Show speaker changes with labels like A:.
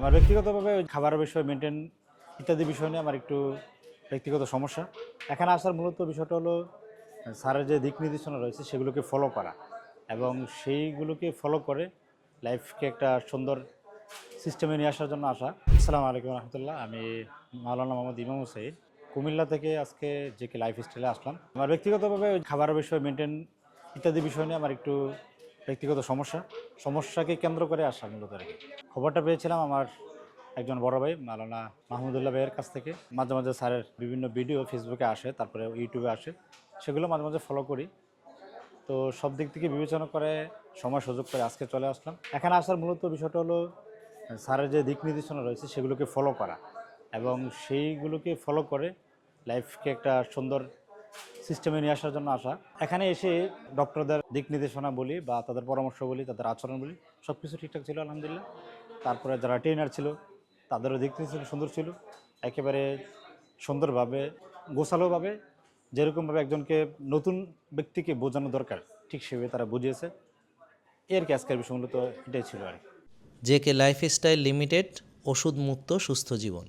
A: আমার ব্যক্তিগতভাবে ওই খাবারের বিষয় মেনটেন ইত্যাদি বিষয় নিয়ে আমার একটু ব্যক্তিগত সমস্যা। এখানে আসার মূলত বিষয়টা হলো স্যারের যে দিক নির্দেশনা রয়েছে সেগুলোকে ফলো করা এবং সেইগুলোকে ফলো করে লাইফকে একটা সুন্দর সিস্টেমে নিয়ে আসার জন্য আসা। আসসালামু আলাইকুম রহমতুল্লাহ। আমি মাওলানা মোহাম্মদ ইমাম হুসাইন কুমিল্লা থেকে আজকে জেকে লাইফ স্টাইলে আসলাম। আমার ব্যক্তিগতভাবে ওই খাবারের বিষয় মেনটেন ইত্যাদি বিষয় নিয়ে আমার একটু ব্যক্তিগত সমস্যাকে কেন্দ্র করে আসা মূলত আর কি। খবরটা পেয়েছিলাম আমার একজন বড় ভাই মাওলানা মাহমুদুল্লাহ ভাইয়ের কাছ থেকে। মাঝে মাঝে স্যারের বিভিন্ন ভিডিও ফেসবুকে আসে, তারপরে ইউটিউবে আসে, সেগুলো মাঝে মাঝে ফলো করি। তো সব দিক থেকে বিবেচনা করে সময় সুযোগ করে আজকে চলে আসলাম। এখানে আসার মূলত বিষয়টা হলো স্যারের যে দিক নির্দেশনা রয়েছে সেগুলোকে ফলো করা এবং সেইগুলোকে ফলো করে লাইফকে একটা সুন্দর সিস্টেমে নিয়ে আসার জন্য আসা। এখানে এসে ডক্টরদের দিক নির্দেশনা বলি বা তাদের পরামর্শ বলি, তাদের আচরণ বলি, সব কিছু ঠিকঠাক ছিল আলহামদুলিল্লাহ। তারপরে যারা ট্রেনার ছিল তাদেরও দিক নির্দেশনা সুন্দর ছিল। একেবারে সুন্দরভাবে, গোছালোভাবে, যেরকমভাবে একজনকে নতুন ব্যক্তিকে বোঝানো দরকার ঠিক সেভাবে তারা বুঝিয়েছে। এর কি আজকের বিষয় মূলত এটাই ছিল আর কি।
B: জেকে লাইফস্টাইল লিমিটেড, ওষুধ মুক্ত সুস্থ জীবন।